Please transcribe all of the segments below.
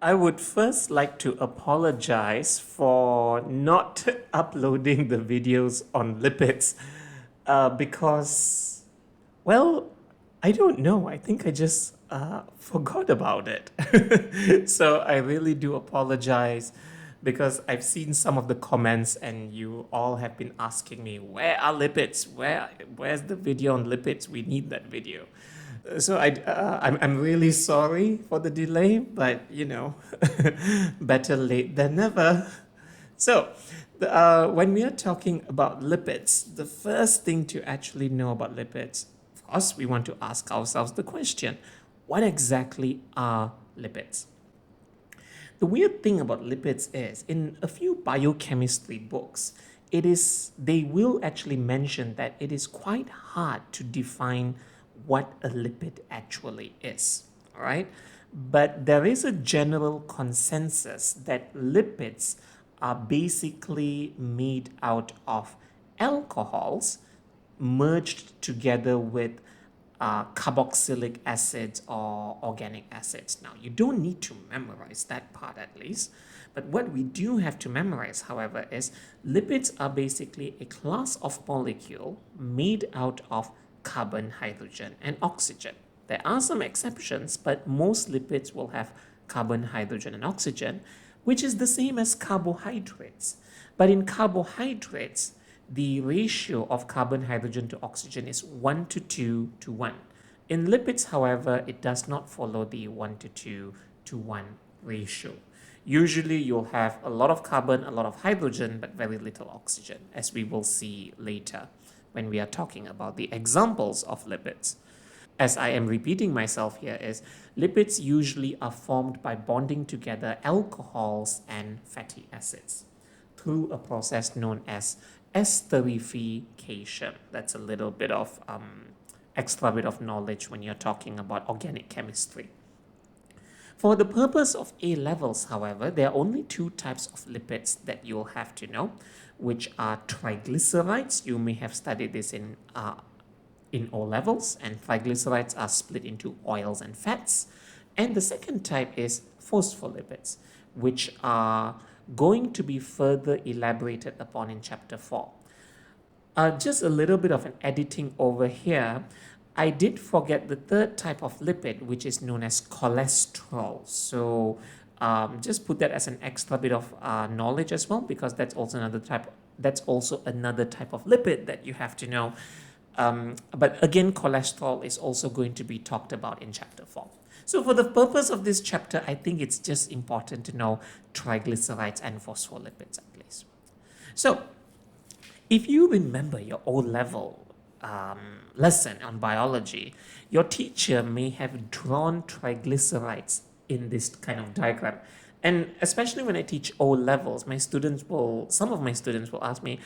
I would first like to apologize for not uploading the videos on lipids because, well, I don't know. I think I just forgot about it. So I really do apologize because I've seen some of the comments and you all have been asking me, where are lipids? Where's the video on lipids? We need that video. I'm really sorry for the delay, but better late than never. So, when we are talking about lipids, the first thing to actually know about lipids, of course, we want to ask ourselves the question, what exactly are lipids? The weird thing about lipids is, in a few biochemistry books, they will actually mention that it is quite hard to define what a lipid actually is. All right, but there is a general consensus that lipids are basically made out of alcohols merged together with carboxylic acids or organic acids. Now, you don't need to memorize that part at least, but what we do have to memorize, however, is lipids are basically a class of molecule made out of carbon, hydrogen, and oxygen. There are some exceptions, but most lipids will have carbon, hydrogen, and oxygen, which is the same as carbohydrates. But in carbohydrates, the ratio of carbon, hydrogen to oxygen is 1 to 2 to 1. In lipids, however, it does not follow the 1 to 2 to 1 ratio. Usually, you'll have a lot of carbon, a lot of hydrogen, but very little oxygen, as we will see later when we are talking about the examples of lipids. As I am repeating myself here, is lipids usually are formed by bonding together alcohols and fatty acids through a process known as esterification. That's a little bit of extra bit of knowledge when you're talking about organic chemistry. For the purpose of A levels, however, there are only two types of lipids that you'll have to know, which are triglycerides. You may have studied this in O levels, and triglycerides are split into oils and fats. And the second type is phospholipids, which are going to be further elaborated upon in chapter 4. Just a little bit of an editing over here. I did forget the third type of lipid, which is known as cholesterol. So just put that as an extra bit of knowledge as well, because that's also another type. That's also another type of lipid that you have to know. But again, cholesterol is also going to be talked about in chapter 4. So for the purpose of this chapter, I think it's just important to know triglycerides and phospholipids at least. So if you remember your O-level lesson on biology, your teacher may have drawn triglycerides in this kind of diagram. And especially when I teach O-levels, some of my students will ask me,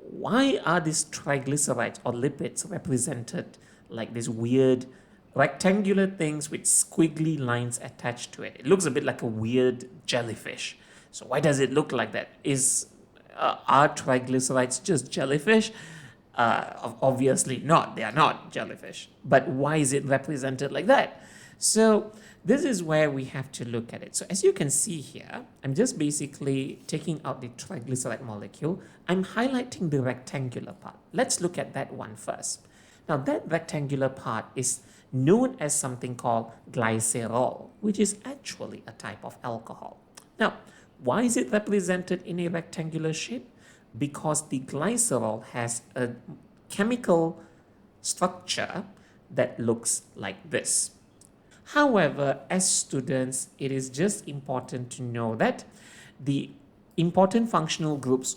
why are these triglycerides or lipids represented like these weird rectangular things with squiggly lines attached to it? It looks a bit like a weird jellyfish. So why does it look like that? Are triglycerides just jellyfish? Obviously not. They are not jellyfish. But why is it represented like that? So this is where we have to look at it. So as you can see here, I'm just basically taking out the triglyceride molecule. I'm highlighting the rectangular part. Let's look at that one first. Now that rectangular part is known as something called glycerol, which is actually a type of alcohol. Now, why is it represented in a rectangular shape? Because the glycerol has a chemical structure that looks like this. However, as students, it is just important to know that the functional groups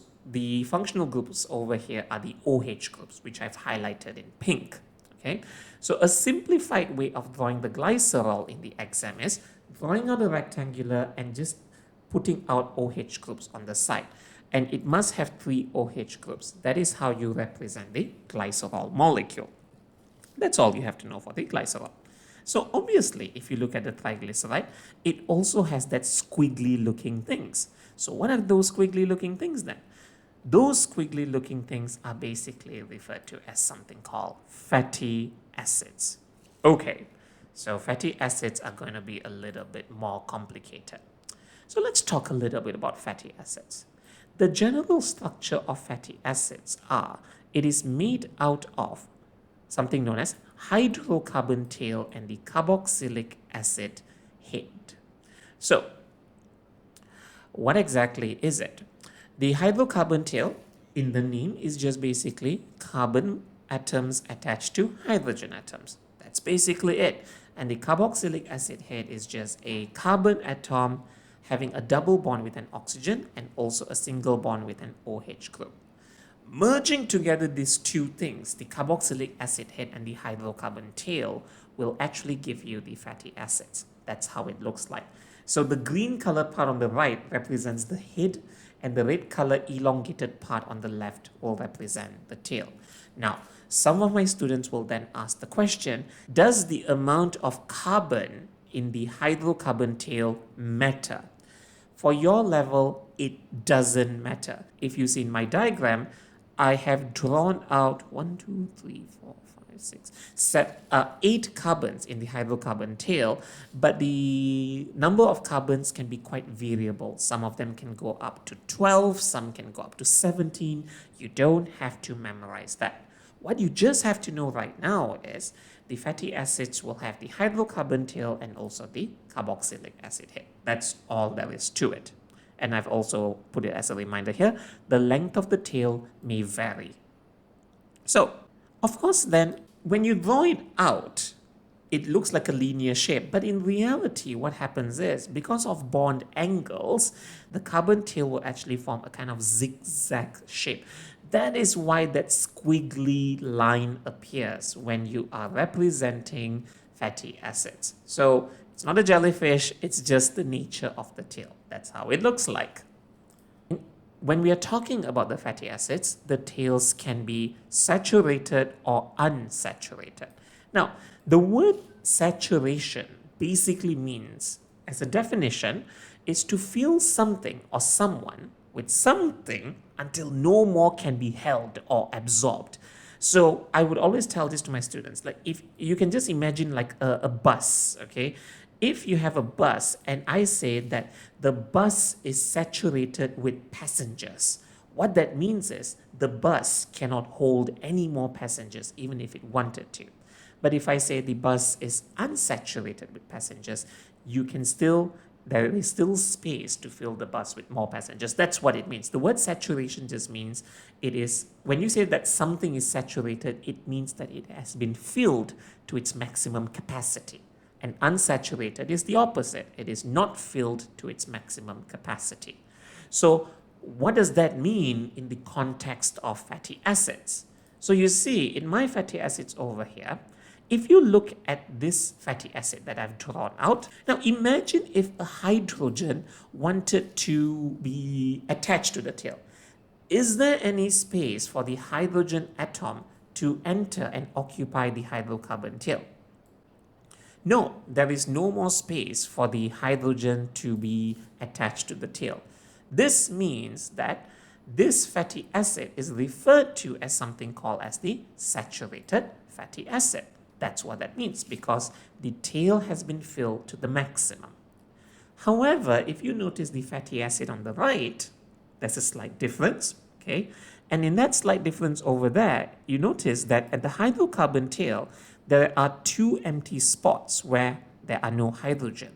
over here are the OH groups, which I've highlighted in pink. Okay, so a simplified way of drawing the glycerol in the exam is drawing out a rectangular and just putting out OH groups on the side. And it must have 3 OH groups. That is how you represent the glycerol molecule. That's all you have to know for the glycerol. So obviously, if you look at the triglyceride, it also has that squiggly looking things. So what are those squiggly looking things then? Those squiggly looking things are basically referred to as something called fatty acids. Okay, so fatty acids are going to be a little bit more complicated. So let's talk a little bit about fatty acids. The general structure of fatty acids it is made out of something known as hydrocarbon tail and the carboxylic acid head. So what exactly is it? The hydrocarbon tail in the name is just basically carbon atoms attached to hydrogen atoms. That's basically it. And the carboxylic acid head is just a carbon atom having a double bond with an oxygen and also a single bond with an OH group. Merging together these two things, the carboxylic acid head and the hydrocarbon tail, will actually give you the fatty acids. That's how it looks like. So the green color part on the right represents the head, and the red color elongated part on the left will represent the tail. Now, some of my students will then ask the question, does the amount of carbon in the hydrocarbon tail matter? For your level, it doesn't matter. If you see in my diagram, I have drawn out 8 carbons in the hydrocarbon tail, but the number of carbons can be quite variable. Some of them can go up to 12, some can go up to 17. You don't have to memorize that. What you just have to know right now is the fatty acids will have the hydrocarbon tail and also the carboxylic acid head. That's all there is to it. And I've also put it as a reminder here, the length of the tail may vary. So, of course then, when you draw it out, it looks like a linear shape. But in reality, what happens is, because of bond angles, the carbon tail will actually form a kind of zigzag shape. That is why that squiggly line appears when you are representing fatty acids. So it's not a jellyfish, it's just the nature of the tail. That's how it looks like. When we are talking about the fatty acids, the tails can be saturated or unsaturated. Now, the word saturation basically means, as a definition, is to fill something or someone with something until no more can be held or absorbed. So I would always tell this to my students, like if you can just imagine like a bus, okay? If you have a bus and I say that the bus is saturated with passengers, what that means is the bus cannot hold any more passengers even if it wanted to. But if I say the bus is unsaturated with passengers, there is still space to fill the bus with more passengers. That's what it means. The word saturation just means when you say that something is saturated, it means that it has been filled to its maximum capacity. And unsaturated is the opposite. It is not filled to its maximum capacity. So what does that mean in the context of fatty acids? So you see, in my fatty acids over here, if you look at this fatty acid that I've drawn out, now imagine if a hydrogen wanted to be attached to the tail. Is there any space for the hydrogen atom to enter and occupy the hydrocarbon tail? No, there is no more space for the hydrogen to be attached to the tail. This means that this fatty acid is referred to as something called as the saturated fatty acid. That's what that means, because the tail has been filled to the maximum. However, if you notice the fatty acid on the right, there's a slight difference, okay? And in that slight difference over there, you notice that at the hydrocarbon tail, there are 2 empty spots where there are no hydrogen.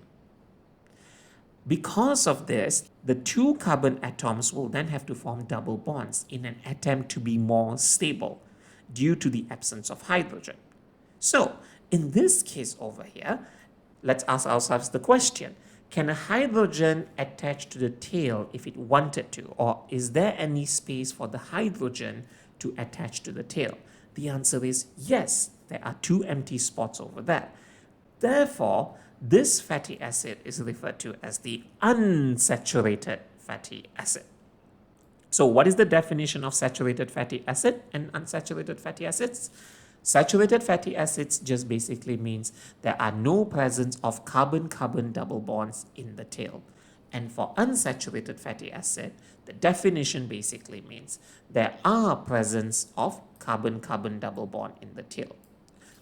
Because of this, the 2 carbon atoms will then have to form double bonds in an attempt to be more stable due to the absence of hydrogen. So, in this case over here, let's ask ourselves the question, can a hydrogen attach to the tail if it wanted to? Or is there any space for the hydrogen to attach to the tail? The answer is yes, there are 2 empty spots over there. Therefore, this fatty acid is referred to as the unsaturated fatty acid. So what is the definition of saturated fatty acid and unsaturated fatty acids? Saturated fatty acids just basically means there are no presence of carbon-carbon double bonds in the tail. And for unsaturated fatty acid, the definition basically means there are presence of carbon-carbon double bond in the tail.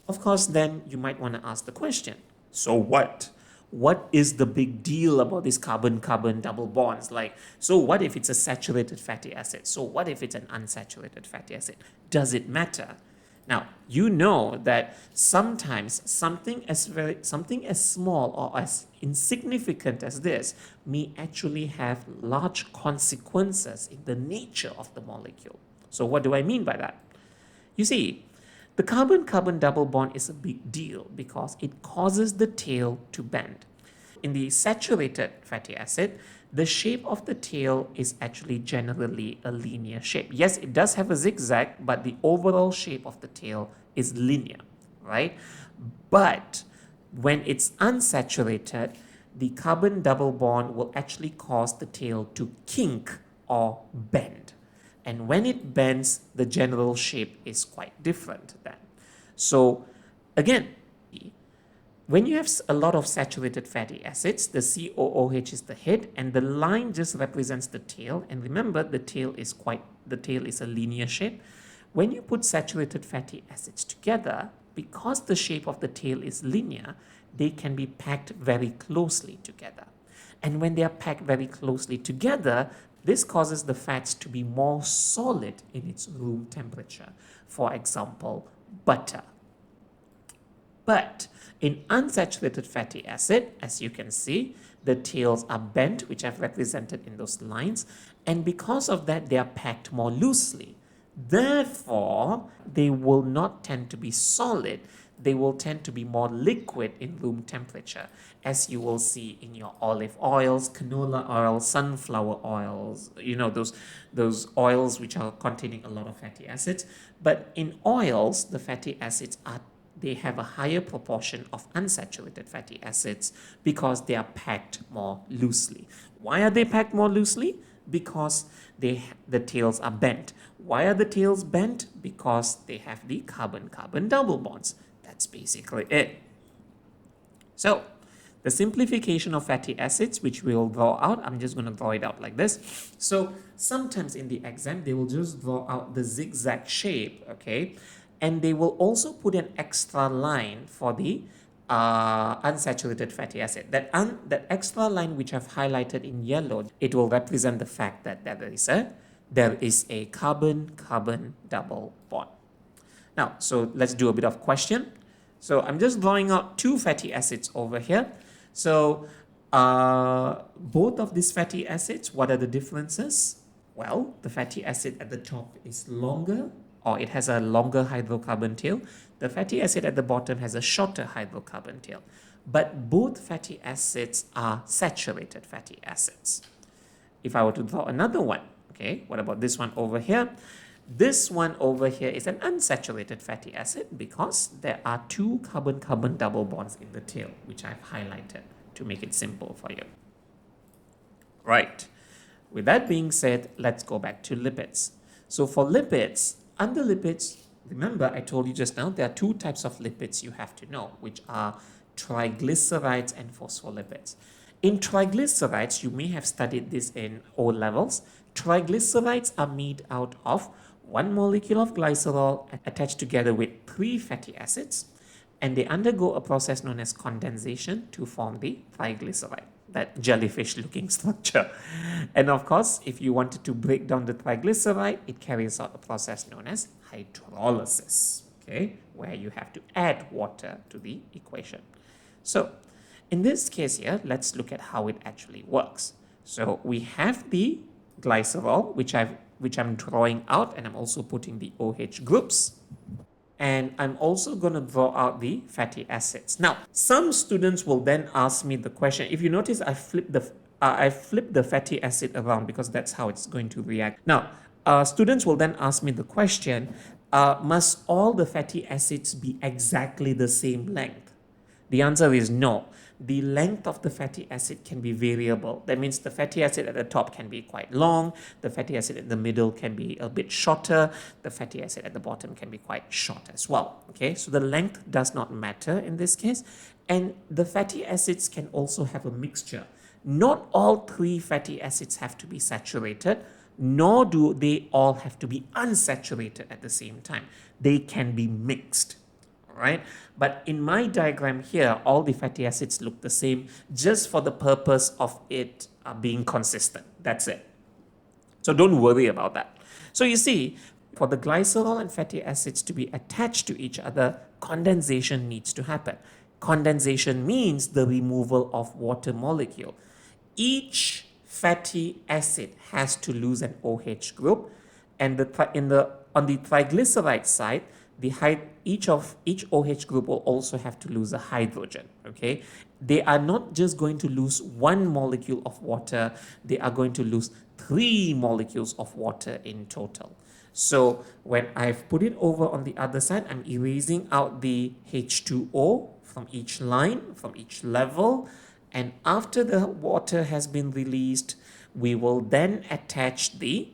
Of course, then you might want to ask the question, so what? what is the big deal about these carbon-carbon double bonds? Like, so what if it's a saturated fatty acid? So what if it's an unsaturated fatty acid? Does it matter? Now, you know that sometimes something as small or as insignificant as this may actually have large consequences in the nature of the molecule. So what do I mean by that? You see, the carbon-carbon double bond is a big deal because it causes the tail to bend. In the saturated fatty acid, the shape of the tail is actually generally a linear shape. Yes, it does have a zigzag, but the overall shape of the tail is linear, right? But when it's unsaturated, the carbon double bond will actually cause the tail to kink or bend. And when it bends, the general shape is quite different then. So again, when you have a lot of saturated fatty acids, the COOH is the head and the line just represents the tail. And remember, the tail is a linear shape. When you put saturated fatty acids together, because the shape of the tail is linear, they can be packed very closely together. And when they are packed very closely together, this causes the fats to be more solid in its room temperature. For example, butter. But in unsaturated fatty acid, as you can see, the tails are bent, which I've represented in those lines, and because of that, they are packed more loosely. Therefore, they will not tend to be solid. They will tend to be more liquid in room temperature, as you will see in your olive oils, canola oil, sunflower oils, you know, those oils which are containing a lot of fatty acids. But in oils, the fatty acids they have a higher proportion of unsaturated fatty acids because they are packed more loosely. Why are they packed more loosely? Because the tails are bent. Why are the tails bent? Because they have the carbon-carbon double bonds. That's basically it. So, the simplification of fatty acids, which we'll draw out, I'm just going to draw it out like this. So, sometimes in the exam, they will just draw out the zigzag shape, okay? And they will also put an extra line for the unsaturated fatty acid. That extra line which I've highlighted in yellow, it will represent the fact that there is a carbon-carbon double bond. Now, so let's do a bit of question. So I'm just drawing out two fatty acids over here. So both of these fatty acids, what are the differences? Well, the fatty acid at the top is longer, or it has a longer hydrocarbon tail. The fatty acid at the bottom has a shorter hydrocarbon tail. But both fatty acids are saturated fatty acids. If I were to draw another one, okay, what about this one over here? This one over here is an unsaturated fatty acid because there are two carbon-carbon double bonds in the tail, which I've highlighted to make it simple for you. Right. With that being said, let's go back to lipids. So for lipids, under lipids, remember I told you just now, there are two types of lipids you have to know, which are triglycerides and phospholipids. In triglycerides, you may have studied this in O levels. Triglycerides are made out of one molecule of glycerol attached together with three fatty acids, and they undergo a process known as condensation to form the triglyceride, that jellyfish-looking structure. And of course, if you wanted to break down the triglyceride, it carries out a process known as hydrolysis, okay, where you have to add water to the equation. So, in this case here, let's look at how it actually works. So, we have the glycerol, which I'm drawing out, and I'm also putting the OH groups. And I'm also going to draw out the fatty acids. Now, some students will then ask me the question. If you notice, I flipped the fatty acid around because that's how it's going to react. Now, students will then ask me the question, must all the fatty acids be exactly the same length? The answer is no. The length of the fatty acid can be variable. That means the fatty acid at the top can be quite long, the fatty acid in the middle can be a bit shorter, the fatty acid at the bottom can be quite short as well. Okay, so the length does not matter in this case, and the fatty acids can also have a mixture. Not all three fatty acids have to be saturated, nor do they all have to be unsaturated at the same time. They can be mixed. right? But in my diagram here, all the fatty acids look the same just for the purpose of it being consistent. That's it. So don't worry about that. So you see, for the glycerol and fatty acids to be attached to each other, condensation needs to happen. Condensation means the removal of water molecule. Each fatty acid has to lose an OH group, and on the triglyceride side, each OH group will also have to lose a hydrogen. Okay, they are not just going to lose one molecule of water; they are going to lose 3 molecules of water in total. So when I've put it over on the other side, I'm erasing out the H2O from each line, from each level. And after the water has been released, we will then attach the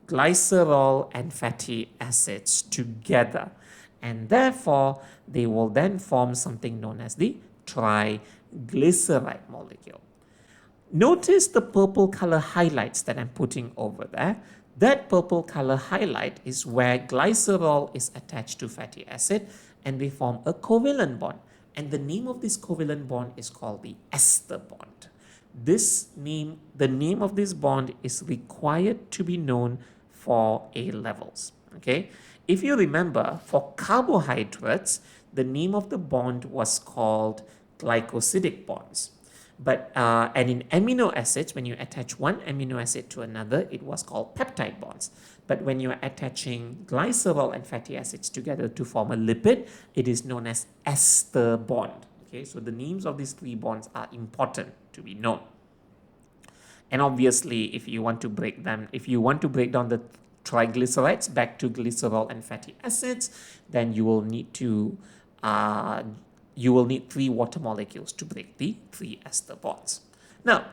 glycerol and fatty acids together. And therefore, they will then form something known as the triglyceride molecule. Notice the purple color highlights that I'm putting over there. That purple color highlight is where glycerol is attached to fatty acid and they form a covalent bond. And the name of this covalent bond is called the ester bond. The name of this bond is required to be known for A levels. Okay? If you remember, for carbohydrates, the name of the bond was called glycosidic bonds. But and in amino acids, when you attach one amino acid to another, it was called peptide bonds. But when you are attaching glycerol and fatty acids together to form a lipid, it is known as ester bond. Okay, so the names of these 3 bonds are important to be known. And obviously, if you want to break down the triglycerides back to glycerol and fatty acids, then you will need 3 water molecules to break the 3 ester bonds. Now,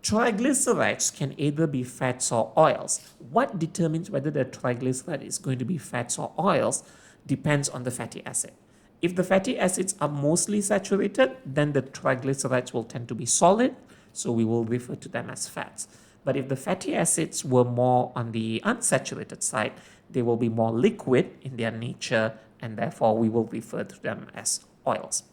triglycerides can either be fats or oils. What determines whether the triglyceride is going to be fats or oils depends on the fatty acid. If the fatty acids are mostly saturated, then the triglycerides will tend to be solid, so we will refer to them as fats. But if the fatty acids were more on the unsaturated side, they will be more liquid in their nature, and therefore we will refer to them as oils.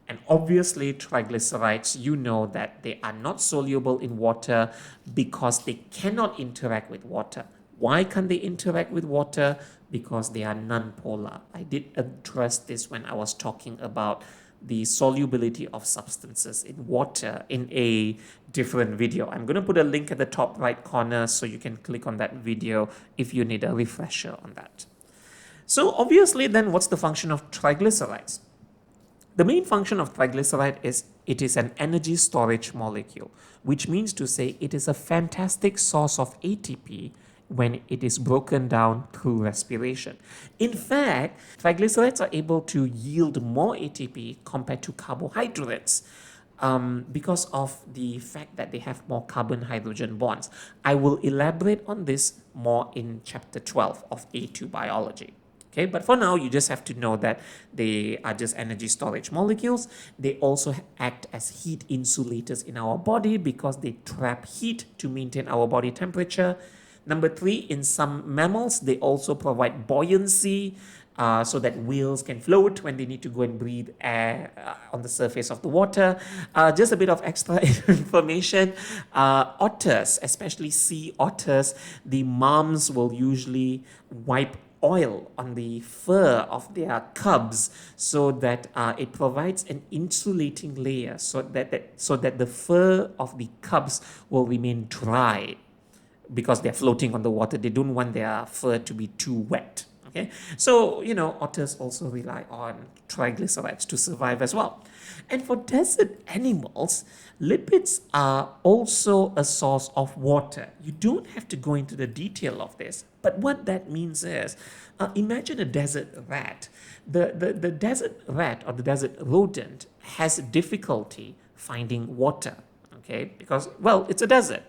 And obviously, triglycerides, you know that they are not soluble in water because they cannot interact with water. Why can't they interact with water? Because they are nonpolar. I did address this when I was talking about the solubility of substances in water in a different video. I'm going to put a link at the top right corner so you can click on that video if you need a refresher on that. So obviously, then what's the function of triglycerides? The main function of triglyceride is it is an energy storage molecule, which means to say it is a fantastic source of ATP when it is broken down through respiration. In fact, triglycerides are able to yield more ATP compared to carbohydrates because of the fact that they have more carbon-hydrogen bonds. I will elaborate on this more in chapter 12 of A2 biology. Okay, but for now, you just have to know that they are just energy storage molecules. They also act as heat insulators in our body because they trap heat to maintain our body temperature. Number 3, in some mammals, they also provide buoyancy so that whales can float when they need to go and breathe air on the surface of the water. Just a bit of extra information. Otters, especially sea otters, the moms will usually wipe oil on the fur of their cubs so that it provides an insulating layer so that the fur of the cubs will remain dry because they're floating on the water. They don't want their fur to be too wet. Okay, so otters also rely on triglycerides to survive as well. And for desert animals, lipids are also a source of water. You don't have to go into the detail of this, but what that means is, imagine a desert rat. The desert rat or the desert rodent has difficulty finding water, okay, because, well, it's a desert.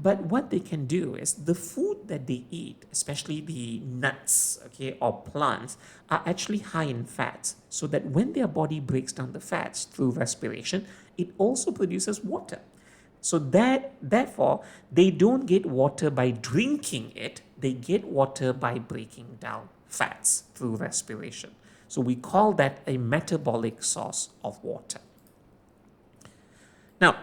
But what they can do is the food that they eat, especially the nuts, okay, or plants, are actually high in fats, so that when their body breaks down the fats through respiration, it also produces water. So therefore, they don't get water by drinking it, they get water by breaking down fats through respiration. So we call that a metabolic source of water. Now,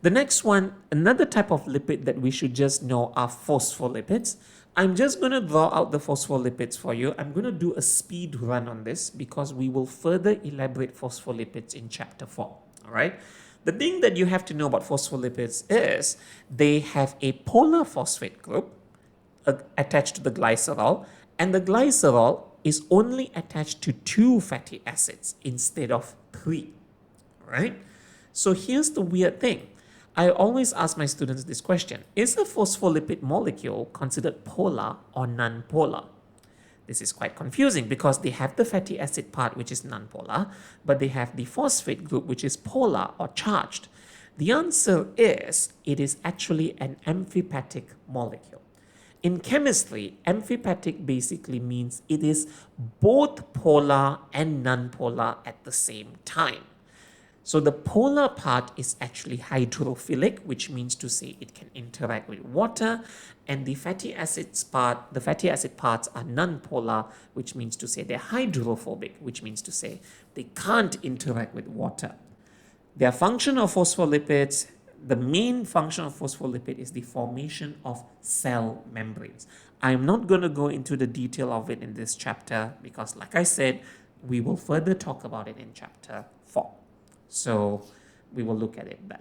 the next one, another type of lipid that we should just know are phospholipids. I'm just going to draw out the phospholipids for you. I'm going to do a speed run on this because we will further elaborate phospholipids in chapter 4. All right. The thing that you have to know about phospholipids is they have a polar phosphate group attached to the glycerol, and the glycerol is only attached to 2 fatty acids instead of 3. Right? So here's the weird thing. I always ask my students this question: is a phospholipid molecule considered polar or non-polar? This is quite confusing because they have the fatty acid part, which is non-polar, but they have the phosphate group, which is polar or charged. The answer is it is actually an amphipathic molecule. In chemistry, amphipathic basically means it is both polar and non-polar at the same time. So the polar part is actually hydrophilic, which means to say it can interact with water, and the fatty acid parts are non-polar, which means to say they're hydrophobic, which means to say they can't interact with water. Their function of phospholipids, the main function of phospholipid is the formation of cell membranes. I'm not going to go into the detail of it in this chapter because, like I said, we will further talk about it in chapter 4. So we will look at it then.